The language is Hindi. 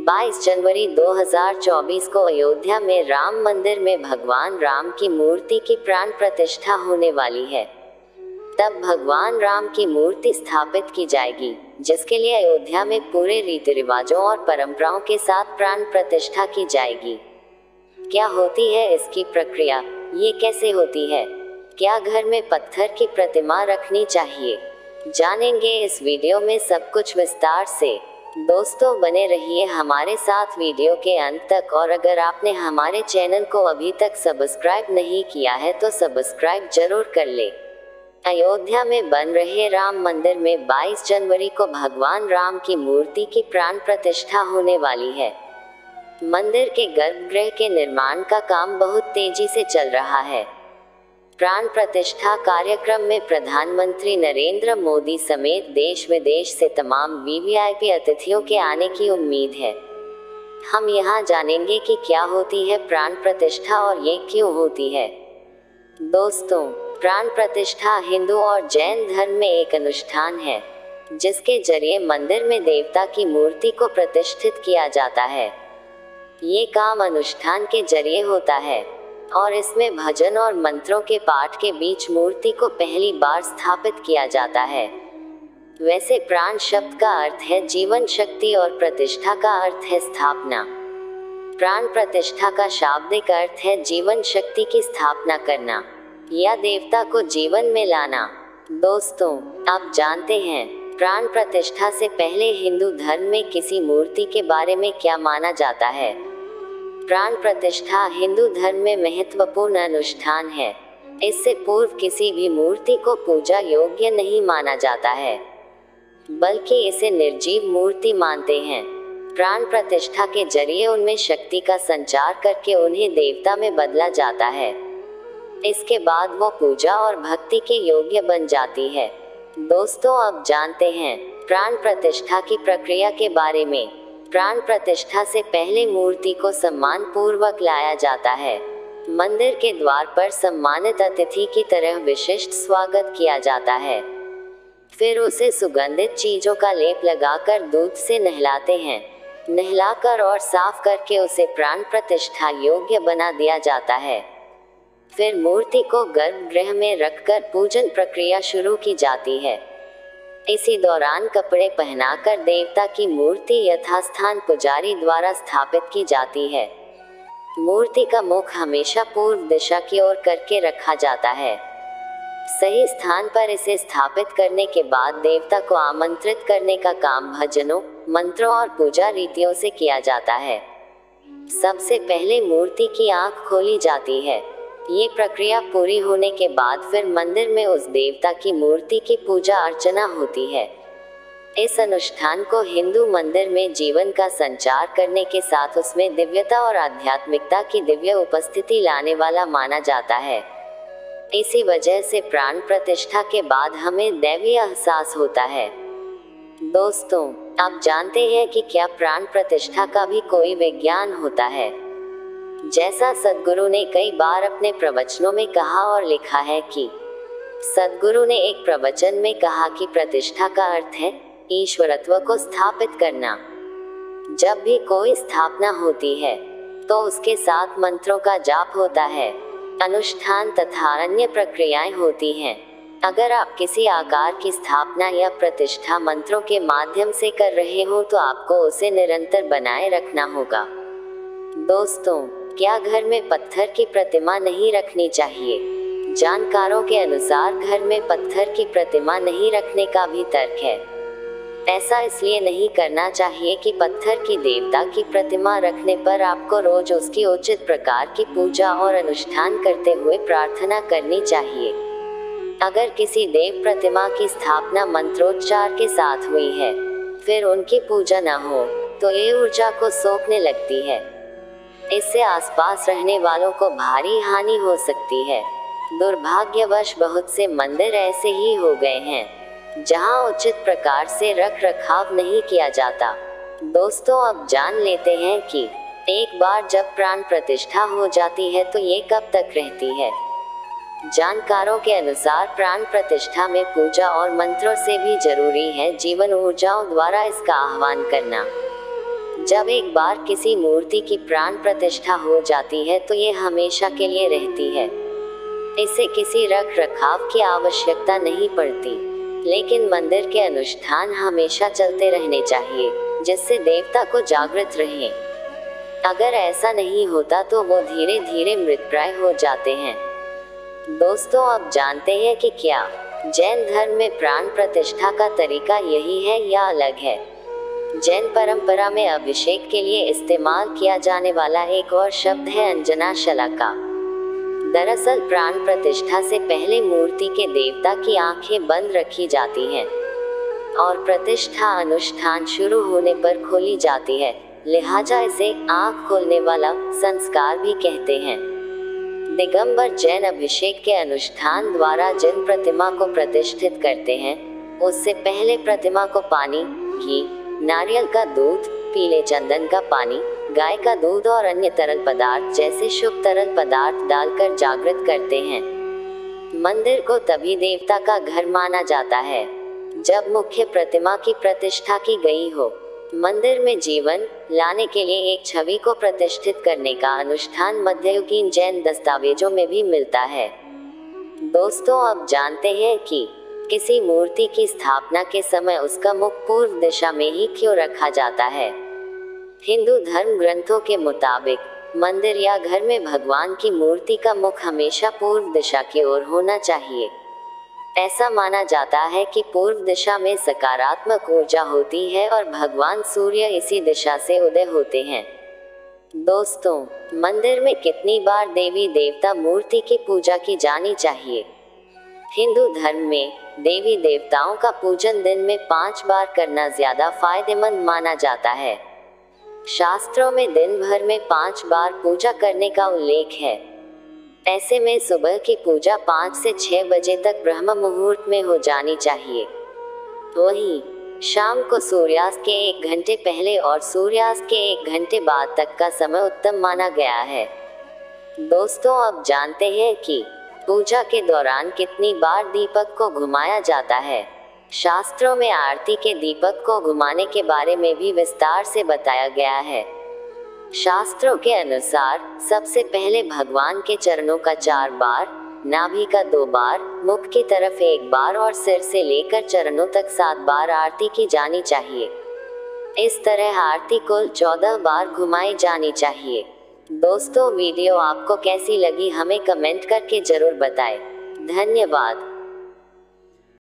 22 जनवरी 2024 को अयोध्या में राम मंदिर में भगवान राम की मूर्ति की प्राण प्रतिष्ठा होने वाली है। तब भगवान राम की मूर्ति स्थापित की जाएगी, जिसके लिए अयोध्या में पूरे रीति रिवाजों और परंपराओं के साथ प्राण प्रतिष्ठा की जाएगी। क्या होती है इसकी प्रक्रिया, ये कैसे होती है, क्या घर में पत्थर की प्रतिमा रखनी चाहिए, जानेंगे इस वीडियो में सब कुछ विस्तार से। दोस्तों बने रहिए हमारे साथ वीडियो के अंत तक, और अगर आपने हमारे चैनल को अभी तक सब्सक्राइब नहीं किया है तो सब्सक्राइब जरूर कर ले। अयोध्या में बन रहे राम मंदिर में 22 जनवरी को भगवान राम की मूर्ति की प्राण प्रतिष्ठा होने वाली है। मंदिर के गर्भगृह के निर्माण का काम बहुत तेजी से चल रहा है। प्राण प्रतिष्ठा कार्यक्रम में प्रधानमंत्री नरेंद्र मोदी समेत देश विदेश से तमाम वीवीआईपी अतिथियों के आने की उम्मीद है। हम यहाँ जानेंगे कि क्या होती है प्राण प्रतिष्ठा और ये क्यों होती है। दोस्तों, प्राण प्रतिष्ठा हिंदू और जैन धर्म में एक अनुष्ठान है, जिसके जरिए मंदिर में देवता की मूर्ति को प्रतिष्ठित किया जाता है। ये काम अनुष्ठान के जरिए होता है और इसमें भजन और मंत्रों के पाठ के बीच मूर्ति को पहली बार स्थापित किया जाता है। वैसे प्राण शब्द का अर्थ है जीवन शक्ति और प्रतिष्ठा का अर्थ है स्थापना। प्राण प्रतिष्ठा का शाब्दिक अर्थ है जीवन शक्ति की स्थापना करना या देवता को जीवन में लाना। दोस्तों, आप जानते हैं प्राण प्रतिष्ठा से पहले हिंदू धर्म में किसी मूर्ति के बारे में क्या माना जाता है। प्राण प्रतिष्ठा हिंदू धर्म में महत्वपूर्ण अनुष्ठान है। इससे पूर्व किसी भी मूर्ति को पूजा योग्य नहीं माना जाता है, बल्कि इसे निर्जीव मूर्ति मानते हैं। प्राण प्रतिष्ठा के जरिए उनमें शक्ति का संचार करके उन्हें देवता में बदला जाता है। इसके बाद वो पूजा और भक्ति के योग्य बन जाती है। दोस्तों, अब जानते हैं प्राण प्रतिष्ठा की प्रक्रिया के बारे में। प्राण प्रतिष्ठा से पहले मूर्ति को सम्मान पूर्वक लाया जाता है। मंदिर के द्वार पर सम्मानित अतिथि की तरह विशिष्ट स्वागत किया जाता है। फिर उसे सुगंधित चीजों का लेप लगाकर दूध से नहलाते हैं। नहलाकर और साफ करके उसे प्राण प्रतिष्ठा योग्य बना दिया जाता है। फिर मूर्ति को गर्भगृह में रखकर पूजन प्रक्रिया शुरू की जाती है। इसी दौरान कपड़े पहनाकर देवता की मूर्ति यथास्थान पुजारी द्वारा स्थापित की जाती है। मूर्ति का मुख हमेशा पूर्व दिशा की ओर करके रखा जाता है। सही स्थान पर इसे स्थापित करने के बाद देवता को आमंत्रित करने का काम भजनों, मंत्रों और पूजा रीतियों से किया जाता है। सबसे पहले मूर्ति की आंख खोली जाती है। ये प्रक्रिया पूरी होने के बाद फिर मंदिर में उस देवता की मूर्ति की पूजा अर्चना होती है। इस अनुष्ठान को हिंदू मंदिर में जीवन का संचार करने के साथ उसमें दिव्यता और आध्यात्मिकता की दिव्य उपस्थिति लाने वाला माना जाता है। इसी वजह से प्राण प्रतिष्ठा के बाद हमें दैवीय एहसास होता है। दोस्तों, आप जानते हैं कि क्या प्राण प्रतिष्ठा का भी कोई विज्ञान होता है। जैसा सद्गुरु ने कई बार अपने प्रवचनों में कहा और लिखा है कि सद्गुरु ने एक प्रवचन में कहा कि प्रतिष्ठा का अर्थ है ईश्वरत्व को स्थापित करना। जब भी कोई स्थापना होती है तो उसके साथ मंत्रों का जाप होता है, अनुष्ठान तथा अन्य प्रक्रियाएं होती हैं। अगर आप किसी आकार की स्थापना या प्रतिष्ठा मंत्रों के माध्यम से कर रहे हो तो आपको उसे निरंतर बनाए रखना होगा। दोस्तों, क्या घर में पत्थर की प्रतिमा नहीं रखनी चाहिए? जानकारों के अनुसार घर में पत्थर की प्रतिमा नहीं रखने का भी तर्क है। ऐसा इसलिए नहीं करना चाहिए कि पत्थर की देवता की प्रतिमा रखने पर आपको रोज उसकी उचित प्रकार की पूजा और अनुष्ठान करते हुए प्रार्थना करनी चाहिए। अगर किसी देव प्रतिमा की स्थापना मंत्रोच्चार के साथ हुई है, फिर उनकी पूजा न हो तो ये ऊर्जा को सोखने लगती है। इससे आसपास रहने वालों को भारी हानि हो सकती है। दुर्भाग्यवश बहुत से मंदिर ऐसे ही हो गए हैं जहां उचित प्रकार से रख रखाव नहीं किया जाता। दोस्तों, अब जान लेते हैं कि एक बार जब प्राण प्रतिष्ठा हो जाती है तो ये कब तक रहती है। जानकारों के अनुसार प्राण प्रतिष्ठा में पूजा और मंत्रों से भी जरूरी है जीवन ऊर्जाओं द्वारा इसका आह्वान करना। जब एक बार किसी मूर्ति की प्राण प्रतिष्ठा हो जाती है तो ये हमेशा के लिए रहती है। इसे किसी रख रखाव की आवश्यकता नहीं पड़ती, लेकिन मंदिर के अनुष्ठान हमेशा चलते रहने चाहिए, जिससे देवता को जागृत रहे। अगर ऐसा नहीं होता तो वो धीरे धीरे मृतप्राय हो जाते हैं। दोस्तों, अब जानते हैं कि क्या जैन धर्म में प्राण प्रतिष्ठा का तरीका यही है या अलग है। जैन परंपरा में अभिषेक के लिए इस्तेमाल किया जाने वाला एक और शब्द है अंजना शलाका। दरअसल प्राण प्रतिष्ठा से पहले मूर्ति के देवता की आंखें बंद रखी जाती हैं और प्रतिष्ठा अनुष्ठान शुरू होने पर खोली जाती है, लिहाजा इसे आंख खोलने वाला संस्कार भी कहते हैं। दिगंबर जैन अभिषेक के अनुष्ठान द्वारा जिन प्रतिमा को प्रतिष्ठित करते हैं, उससे पहले प्रतिमा को पानी, घी, नारियल का दूध, पीले चंदन का पानी, गाय का दूध और अन्य तरल पदार्थ जैसे शुभ तरल पदार्थ डालकर जागृत करते हैं। मंदिर को तभी देवता का घर माना जाता है जब मुख्य प्रतिमा की प्रतिष्ठा की गई हो। मंदिर में जीवन लाने के लिए एक छवि को प्रतिष्ठित करने का अनुष्ठान मध्ययुगीन जैन दस्तावेजों में भी मिलता है। दोस्तों, अब जानते हैं कि किसी मूर्ति की स्थापना के समय उसका मुख पूर्व दिशा में ही क्यों रखा जाता है। हिंदू धर्म ग्रंथों के मुताबिक मंदिर या घर में भगवान की मूर्ति का मुख हमेशा पूर्व दिशा की ओर होना चाहिए। ऐसा माना जाता है कि पूर्व दिशा में सकारात्मक ऊर्जा होती है और भगवान सूर्य इसी दिशा से उदय होते हैं। दोस्तों, मंदिर में कितनी बार देवी देवता मूर्ति की पूजा की जानी चाहिए। हिंदू धर्म में देवी देवताओं का पूजन दिन में 5 बार करना ज्यादा फायदेमंद माना जाता है। शास्त्रों में दिन भर में 5 बार पूजा करने का उल्लेख है। ऐसे में सुबह की पूजा 5 से 6 बजे तक ब्रह्म मुहूर्त में हो जानी चाहिए। वहीं शाम को सूर्यास्त के 1 घंटे पहले और सूर्यास्त के 1 घंटे बाद तक का समय उत्तम माना गया है। दोस्तों, अब जानते हैं कि पूजा के दौरान कितनी बार दीपक को घुमाया जाता है। शास्त्रों में आरती के दीपक को घुमाने के बारे में भी विस्तार से बताया गया है। शास्त्रों के अनुसार सबसे पहले भगवान के चरणों का 4 बार, नाभि का 2 बार, मुख की तरफ 1 बार और सिर से लेकर चरणों तक 7 बार आरती की जानी चाहिए। इस तरह आरती कुल 14 बार घुमाई जानी चाहिए। दोस्तों, वीडियो आपको कैसी लगी हमें कमेंट करके जरूर बताएं। धन्यवाद।